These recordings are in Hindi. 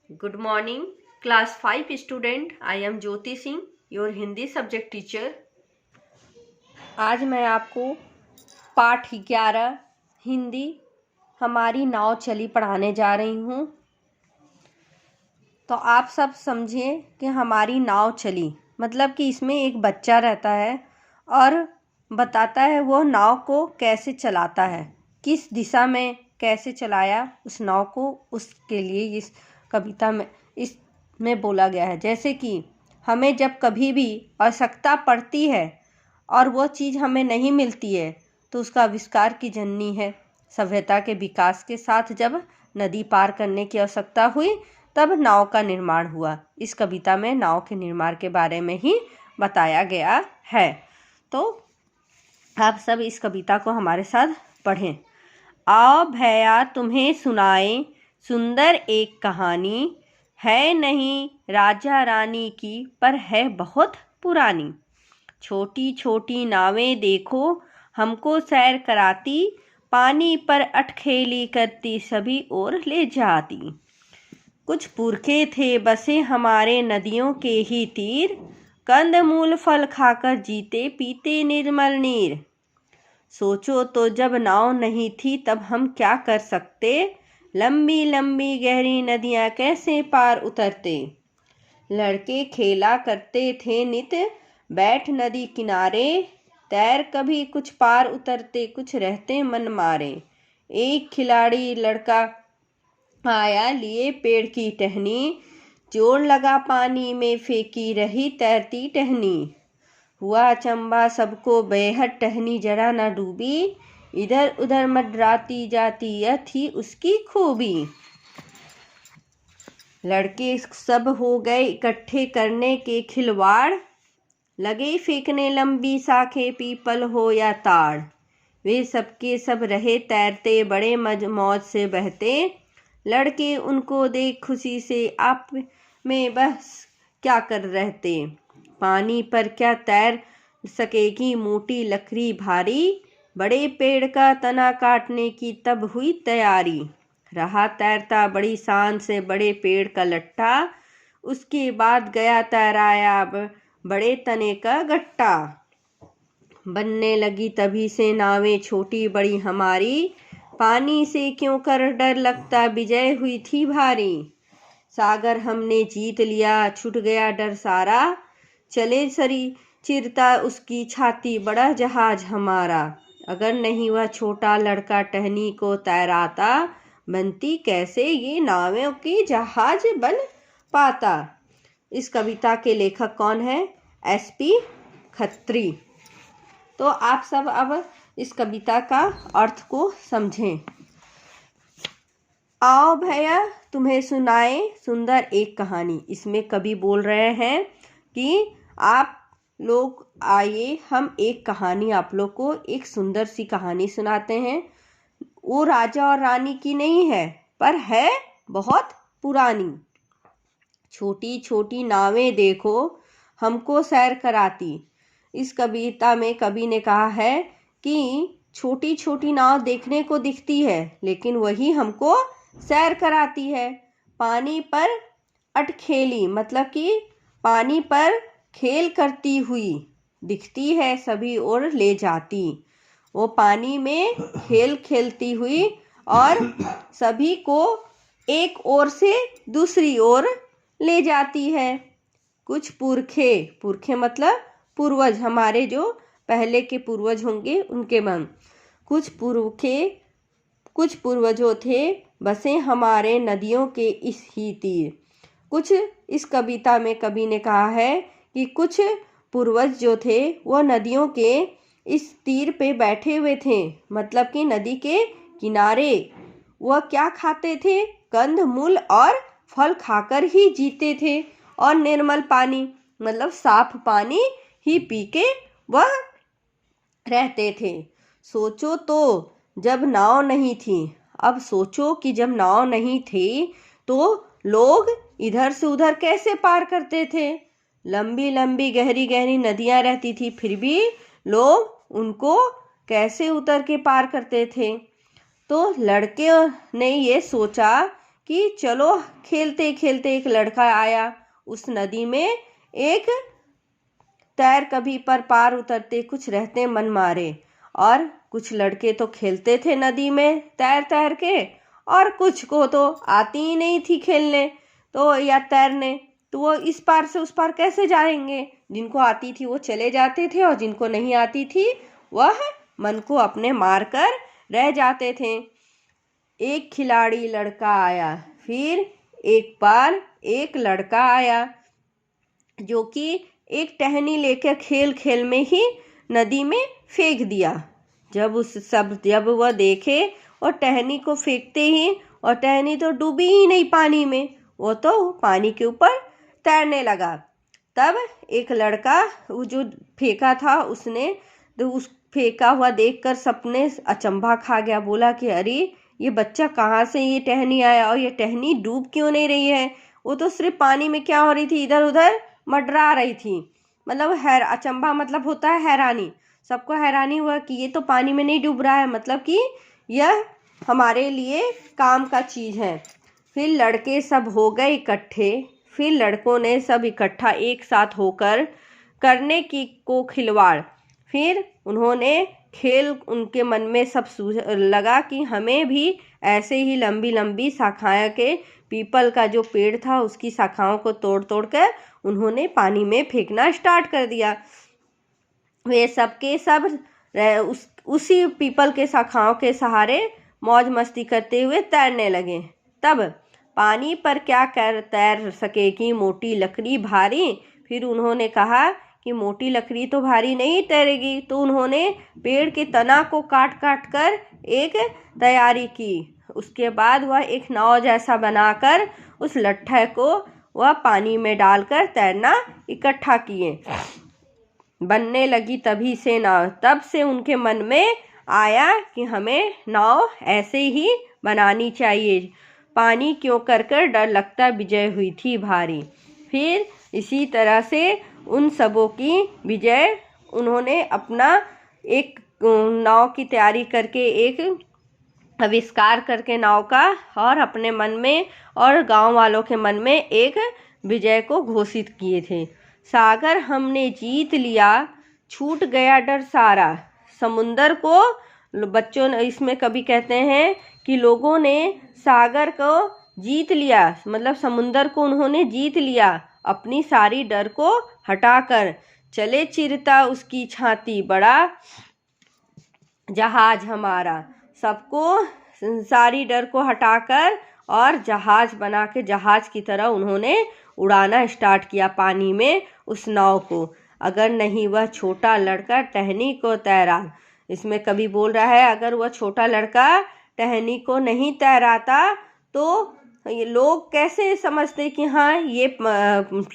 Good morning, class 5 student. I am Jyoti Singh, your Hindi subject teacher. आज मैं आपको पाठ 11 हिंदी हमारी नाव चली पढ़ाने जा रही हूँ। तो आप सब समझिए कि हमारी नाव चली मतलब कि इसमें एक बच्चा रहता है और बताता है वो नाव को कैसे चलाता है, किस दिशा में कैसे चलाया उस नाव को, उसके लिए इस कविता में इसमें बोला गया है। जैसे कि हमें जब कभी भी आवश्यकता पड़ती है और वो चीज़ हमें नहीं मिलती है तो उसका आविष्कार की जननी है। सभ्यता के विकास के साथ जब नदी पार करने की आवश्यकता हुई तब नाव का निर्माण हुआ। इस कविता में नाव के निर्माण के बारे में ही बताया गया है। तो आप सब इस कविता को हमारे साथ पढ़ें। आओ भैया तुम्हें सुनाएं सुंदर एक कहानी, है नहीं राजा रानी की पर है बहुत पुरानी। छोटी छोटी नावें देखो हमको सैर कराती, पानी पर अटखेली करती सभी ओर ले जाती। कुछ पुरखे थे बसे हमारे नदियों के ही तीर, कंदमूल फल खाकर जीते पीते निर्मल नीर। सोचो तो जब नाव नहीं थी तब हम क्या कर सकते, लंबी लंबी गहरी नदियाँ कैसे पार उतरते। लड़के खेला करते थे नित बैठ नदी किनारे, तैर कभी कुछ पार उतरते कुछ रहते मन मारे। एक खिलाड़ी लड़का आया लिए पेड़ की टहनी, जोर लगा पानी में फेंकी रही तैरती टहनी। हुआ चंबा सबको बेहद टहनी जरा न डूबी, इधर उधर मंडराती जाती यह थी उसकी खूबी। लड़के सब हो गए इकट्ठे करने के खिलवाड़, लगे फेंकने लंबी शाखें पीपल हो या ताड़। वे सबके सब रहे तैरते बड़े मौज से बहते, लड़के उनको देख खुशी से आप में बस क्या कर रहते। पानी पर क्या तैर सकेगी मोटी लकड़ी भारी, बड़े पेड़ का तना काटने की तब हुई तैयारी। रहा तैरता बड़ी शान से बड़े पेड़ का लट्टा, उसके बाद गया तैराया बड़े तने का गट्टा। बनने लगी तभी से नावें छोटी बड़ी हमारी, पानी से क्यों कर डर लगता विजय हुई थी भारी। सागर हमने जीत लिया छूट गया डर सारा, चले सरी चिरता उसकी छाती बड़ा जहाज हमारा। अगर नहीं वह छोटा लड़का टहनी को तैराता, बनती कैसे ये नावें की जहाज बन पाता। इस कविता के लेखक कौन है? SP खत्री। तो आप सब अब इस कविता का अर्थ को समझें। आओ भैया तुम्हें सुनाए सुंदर एक कहानी। इसमें कवि बोल रहे हैं कि आप लोग आइए हम एक कहानी आप लोग को एक सुंदर सी कहानी सुनाते हैं। वो राजा और रानी की नहीं है पर है बहुत पुरानी। छोटी छोटी नावें देखो हमको सैर कराती। इस कविता में कवि ने कहा है कि छोटी छोटी नाव देखने को दिखती है लेकिन वही हमको सैर कराती है। पानी पर अटखेली मतलब कि पानी पर खेल करती हुई दिखती है सभी ओर ले जाती। वो पानी में खेल खेलती हुई और सभी को एक ओर से दूसरी ओर ले जाती है। कुछ पुरखे मतलब पूर्वज, हमारे जो पहले के पूर्वज होंगे उनके मन। कुछ पूर्वजों थे बसे हमारे नदियों के इस ही तीर। कुछ इस कविता में कवि ने कहा है कि कुछ पूर्वज जो थे वह नदियों के इस तीर पे बैठे हुए थे मतलब कि नदी के किनारे। वह क्या खाते थे? कंद मूल और फल खाकर ही जीते थे और निर्मल पानी मतलब साफ पानी ही पी के वह रहते थे। सोचो तो जब नाव नहीं थी, अब सोचो कि जब नाव नहीं थी तो लोग इधर से उधर कैसे पार करते थे। लंबी लंबी गहरी गहरी नदियाँ रहती थी फिर भी लोग उनको कैसे उतर के पार करते थे। तो लड़के ने ये सोचा कि चलो खेलते खेलते एक लड़का आया उस नदी में। एक तैर कभी पर पार उतरते कुछ रहते मन मारे। और कुछ लड़के तो खेलते थे नदी में तैर तैर के, और कुछ को तो आती ही नहीं थी खेलने तो या तैरने, तो वो इस पार से उस पार कैसे जाएंगे। जिनको आती थी वो चले जाते थे और जिनको नहीं आती थी वह मन को अपने मार कर रह जाते थे। एक खिलाड़ी लड़का आया। फिर एक बार एक लड़का आया जो कि एक टहनी लेकर खेल खेल में ही नदी में फेंक दिया। जब वह देखे और टहनी को फेंकते ही, और टहनी तो डूबी ही नहीं पानी में, वो तो पानी के ऊपर तैरने लगा। तब एक लड़का वो जो फेंका था उसने तो उस फेंका हुआ देखकर सबने अचंभा खा गया। बोला कि अरे ये बच्चा कहाँ से ये टहनी आया, और ये टहनी डूब क्यों नहीं रही है। वो तो सिर्फ पानी में क्या हो रही थी, इधर उधर मंडरा रही थी। मतलब अचंभा मतलब होता है हैरानी। सबको हैरानी हुआ कि ये तो पानी में नहीं डूब रहा है, मतलब कि यह हमारे लिए काम का चीज़ है। फिर लड़के सब हो गए इकट्ठे। फिर लड़कों ने सब इकट्ठा एक साथ होकर करने की को खिलवाड़। फिर उन्होंने खेल उनके मन में सब लगा कि हमें भी ऐसे ही लंबी लंबी शाखाएं के पीपल का जो पेड़ था उसकी शाखाओं को तोड़ तोड़ कर उन्होंने पानी में फेंकना स्टार्ट कर दिया। वे सबके सब उसी पीपल के शाखाओं के सहारे मौज मस्ती करते हुए तैरने लगे। तब पानी पर क्या कर तैर सकेगी मोटी लकड़ी भारी। फिर उन्होंने कहा कि मोटी लकड़ी तो भारी नहीं तैरेगी, तो उन्होंने पेड़ के तना को काट काट कर एक तैयारी की। उसके बाद वह एक नाव जैसा बनाकर उस लट्ठे को वह पानी में डालकर तैरना इकट्ठा किए। बनने लगी तभी से नाव। तब से उनके मन में आया कि हमें नाव ऐसे ही बनानी चाहिए। पानी क्यों कर कर डर लगता विजय हुई थी भारी। फिर इसी तरह से उन सबों की विजय, उन्होंने अपना एक नाव की तैयारी करके एक आविष्कार करके नाव का, और अपने मन में और गांव वालों के मन में एक विजय को घोषित किए थे। सागर हमने जीत लिया, छूट गया डर सारा। समुंदर को बच्चों ने इसमें कभी कहते हैं कि लोगों ने सागर को जीत लिया, मतलब समुंदर को उन्होंने जीत लिया। अपनी सारी डर को हटाकर चले चिरता उसकी छाती, बड़ा जहाज हमारा। सबको सारी डर को हटाकर और जहाज बना के जहाज की तरह उन्होंने उड़ाना स्टार्ट किया पानी में उस नाव को। अगर नहीं वह छोटा लड़का टहनी को तैरा, इसमें कभी बोल रहा है अगर वह छोटा लड़का टहनी को नहीं तैराता तो ये लोग कैसे समझते कि हाँ ये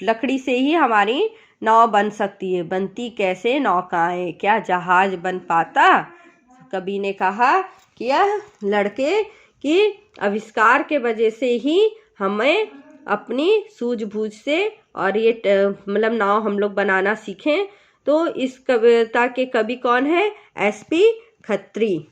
लकड़ी से ही हमारी नाव बन सकती है। बनती कैसे नौकाएं, क्या जहाज बन पाता। कवि ने कहा कि यह लड़के की आविष्कार के वजह से ही हमें अपनी सूझबूझ से और ये मतलब नाव हम लोग बनाना सीखें। तो इस कविता के कवि कौन है? SP खत्री।